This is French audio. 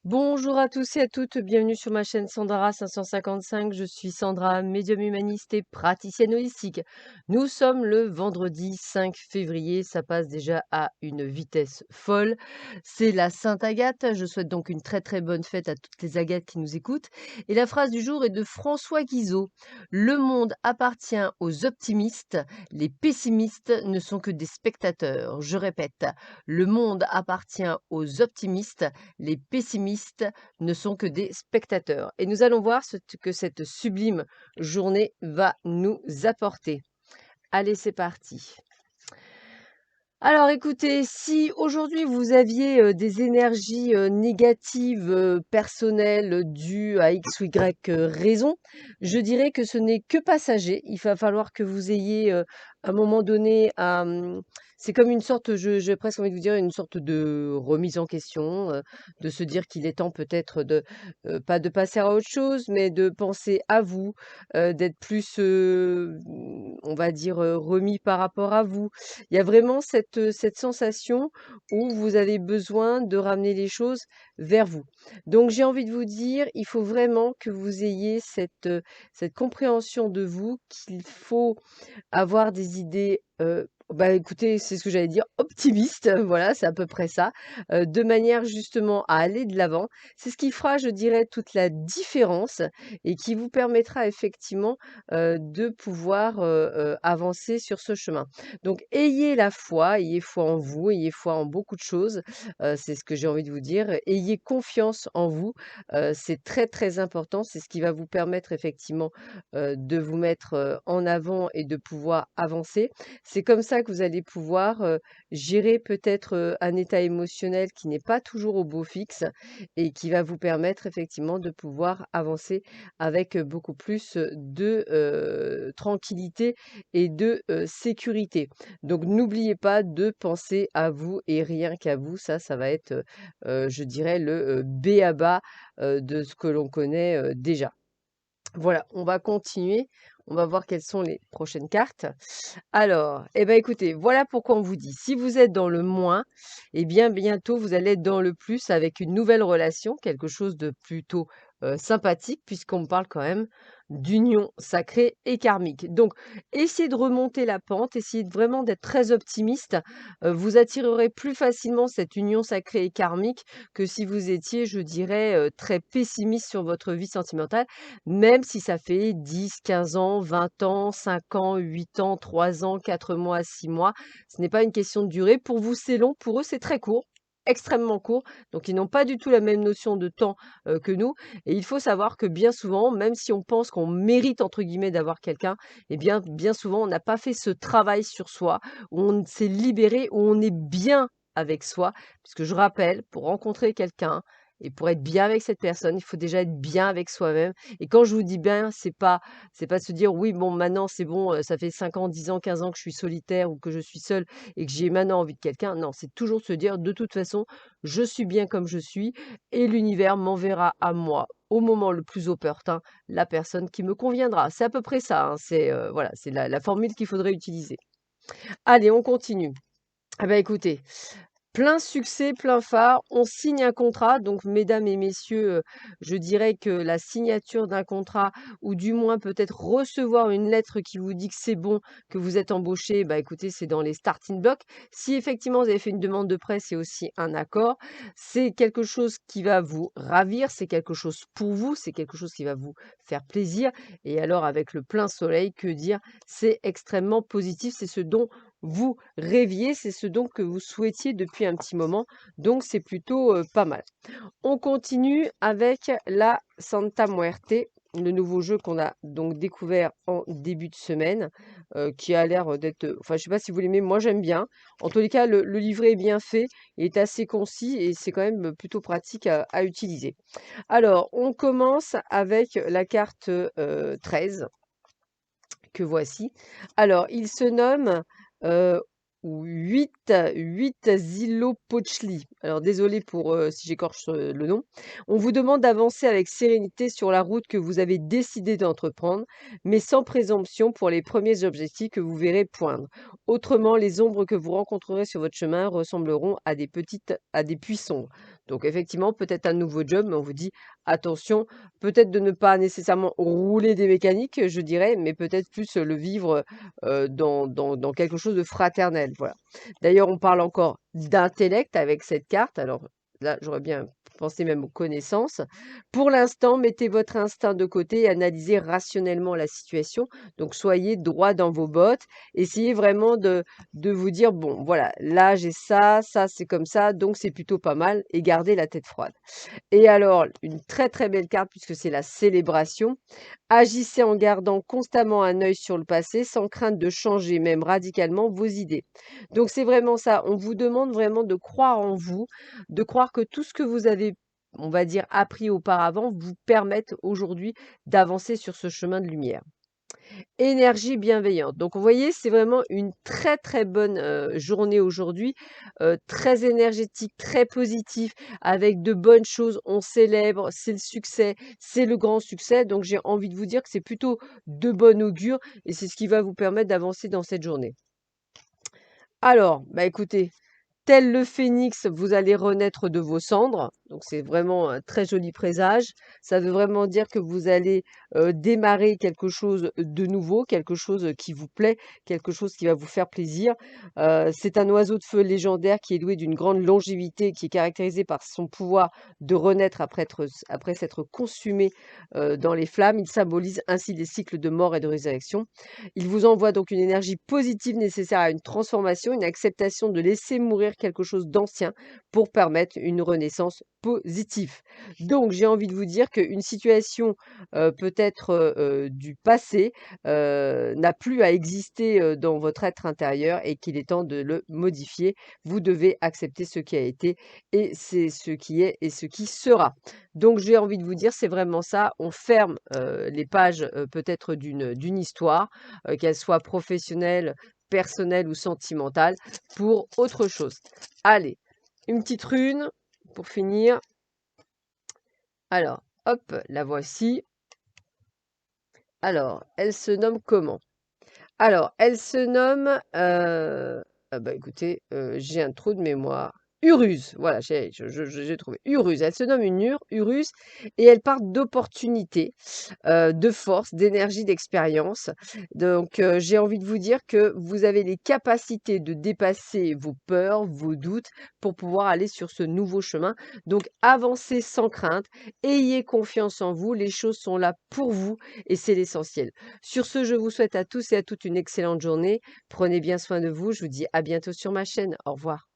Bonjour à tous et à toutes, bienvenue sur ma chaîne Sandra 555. Je suis Sandra, médium humaniste et praticienne holistique. Nous sommes le vendredi 5 février, ça passe déjà à une vitesse folle. C'est la Sainte Agathe, je souhaite donc une très très bonne fête à toutes les Agathes qui nous écoutent. Et la phrase du jour est de François Guizot. Le monde appartient aux optimistes, les pessimistes ne sont que des spectateurs. Je répète, le monde appartient aux optimistes, les pessimistes ne sont que des spectateurs. Et nous allons voir ce que cette sublime journée va nous apporter. Allez, c'est parti. Alors écoutez, si aujourd'hui vous aviez des énergies négatives personnelles dues à X ou Y raison, je dirais que ce n'est que passager. Il va falloir que vous ayez à un moment donné c'est comme une sorte, j'ai presque envie de vous dire, une sorte de remise en question, de se dire qu'il est temps peut-être de, pas de passer à autre chose, mais de penser à vous, d'être plus, on va dire, remis par rapport à vous. Il y a vraiment cette sensation où vous avez besoin de ramener les choses vers vous. Donc j'ai envie de vous dire, il faut vraiment que vous ayez cette compréhension de vous qu'il faut avoir des idées, bah, écoutez, c'est ce que j'allais dire, optimistes, voilà, c'est à peu près ça, de manière justement à aller de l'avant. C'est ce qui fera, je dirais, toute la différence et qui vous permettra effectivement, de pouvoir, avancer sur ce chemin. Donc ayez foi en vous, ayez foi en beaucoup de choses, c'est ce que j'ai envie de vous dire. Ayez confiance en vous, c'est très, très important. C'est ce qui va vous permettre effectivement, de vous mettre, en avant et de pouvoir avancer. C'est comme ça que vous allez pouvoir, gérer peut-être, un état émotionnel qui n'est pas toujours au beau fixe et qui va vous permettre effectivement de pouvoir avancer avec, beaucoup plus, de, tranquillité et de, sécurité. Donc n'oubliez pas de penser à vous et rien qu'à vous. Ça va être, je dirais le, b.a.-ba, de ce que l'on connaît, déjà. Voilà, on va continuer. On va voir quelles sont les prochaines cartes. Alors, eh ben, écoutez, voilà pourquoi on vous dit, si vous êtes dans le moins, eh bien, bientôt, vous allez être dans le plus avec une nouvelle relation, quelque chose de plutôt sympathique, puisqu'on me parle quand même d'union sacrée et karmique. Donc, essayez de remonter la pente, essayez vraiment d'être très optimiste. Vous attirerez plus facilement cette union sacrée et karmique que si vous étiez, je dirais, très pessimiste sur votre vie sentimentale, même si ça fait 10, 15 ans, 20 ans, 5 ans, 8 ans, 3 ans, 4 mois, 6 mois. Ce n'est pas une question de durée. Pour vous, c'est long. Pour eux, c'est très court, extrêmement court. Donc, ils n'ont pas du tout la même notion de temps que nous. Et il faut savoir que bien souvent, même si on pense qu'on mérite, entre guillemets, d'avoir quelqu'un, eh bien souvent, on n'a pas fait ce travail sur soi, où on s'est libéré, où on est bien avec soi. Puisque je rappelle, pour rencontrer quelqu'un, et pour être bien avec cette personne, il faut déjà être bien avec soi-même. Et quand je vous dis bien, c'est pas se dire: «Oui, bon, maintenant, c'est bon, ça fait 5 ans, 10 ans, 15 ans que je suis solitaire ou que je suis seule et que j'ai maintenant envie de quelqu'un». Non, c'est toujours se dire: «De toute façon, je suis bien comme je suis et l'univers m'enverra à moi, au moment le plus opportun, la personne qui me conviendra». C'est à peu près ça, hein, c'est, voilà, c'est la formule qu'il faudrait utiliser. Allez, on continue. Ah bah, écoutez, plein succès, plein phare, on signe un contrat. Donc, mesdames et messieurs, je dirais que la signature d'un contrat ou du moins peut-être recevoir une lettre qui vous dit que c'est bon, que vous êtes embauché, bah écoutez, c'est dans les starting blocks. Si effectivement vous avez fait une demande de prêt, c'est aussi un accord. C'est quelque chose qui va vous ravir, c'est quelque chose pour vous, c'est quelque chose qui va vous faire plaisir. Et alors, avec le plein soleil, que dire? C'est extrêmement positif, c'est ce dont vous rêviez, c'est ce donc que vous souhaitiez depuis un petit moment, donc c'est plutôt pas mal. On continue avec la Santa Muerte, le nouveau jeu qu'on a donc découvert en début de semaine, qui a l'air d'être, enfin je sais pas si vous l'aimez, moi j'aime bien. En tous les cas, le livret est bien fait, il est assez concis et c'est quand même plutôt pratique à utiliser. Alors, on commence avec la carte 13 que voici. Alors, il se nomme ou 8 Zilopochli. Alors désolé pour si j'écorche le nom. On vous demande d'avancer avec sérénité sur la route que vous avez décidé d'entreprendre, mais sans présomption pour les premiers objectifs que vous verrez poindre. Autrement, les ombres que vous rencontrerez sur votre chemin ressembleront à des puits sombres. Donc effectivement, peut-être un nouveau job, mais on vous dit attention, peut-être de ne pas nécessairement rouler des mécaniques, je dirais, mais peut-être plus le vivre dans quelque chose de fraternel, voilà. D'ailleurs, on parle encore d'intellect avec cette carte. Alors là, j'aurais bien pensé même aux connaissances. Pour l'instant, mettez votre instinct de côté et analysez rationnellement la situation. Donc, soyez droit dans vos bottes. Essayez vraiment de vous dire, bon, voilà, là, j'ai ça, ça, c'est comme ça, donc c'est plutôt pas mal. Et gardez la tête froide. Et alors, une très très belle carte puisque c'est la célébration. Agissez en gardant constamment un œil sur le passé sans crainte de changer même radicalement vos idées. Donc c'est vraiment ça, on vous demande vraiment de croire en vous, de croire que tout ce que vous avez, on va dire, appris auparavant vous permette aujourd'hui d'avancer sur ce chemin de lumière. Énergie bienveillante. Donc, vous voyez, c'est vraiment une très, très bonne journée aujourd'hui, très énergétique, très positif, avec de bonnes choses. On célèbre, c'est le succès, c'est le grand succès. Donc, j'ai envie de vous dire que c'est plutôt de bon augure et c'est ce qui va vous permettre d'avancer dans cette journée. Alors, bah écoutez, tel le phénix, vous allez renaître de vos cendres. Donc c'est vraiment un très joli présage. Ça veut vraiment dire que vous allez démarrer quelque chose de nouveau, quelque chose qui vous plaît, quelque chose qui va vous faire plaisir. C'est un oiseau de feu légendaire qui est doué d'une grande longévité, qui est caractérisé par son pouvoir de renaître après s'être consumé dans les flammes. Il symbolise ainsi les cycles de mort et de résurrection. Il vous envoie donc une énergie positive nécessaire à une transformation, une acceptation de laisser mourir quelque chose d'ancien pour permettre une renaissance positive. Donc, j'ai envie de vous dire qu'une situation peut-être du passé n'a plus à exister dans votre être intérieur et qu'il est temps de le modifier. Vous devez accepter ce qui a été et c'est ce qui est et ce qui sera. Donc, j'ai envie de vous dire, c'est vraiment ça. On ferme les pages peut-être d'une histoire, qu'elle soit professionnelle, personnelle ou sentimentale, pour autre chose. Allez, une petite rune pour finir. Alors, hop, la voici. Alors, elle se nomme comment? Alors, elle se nomme, ah bah écoutez, j'ai un trou de mémoire. Uruse, voilà, j'ai trouvé. Uruse, elle se nomme Uruse et elle parle d'opportunité, de force, d'énergie, d'expérience. Donc, j'ai envie de vous dire que vous avez les capacités de dépasser vos peurs, vos doutes pour pouvoir aller sur ce nouveau chemin. Donc, avancez sans crainte, ayez confiance en vous, les choses sont là pour vous et c'est l'essentiel. Sur ce, je vous souhaite à tous et à toutes une excellente journée. Prenez bien soin de vous. Je vous dis à bientôt sur ma chaîne. Au revoir.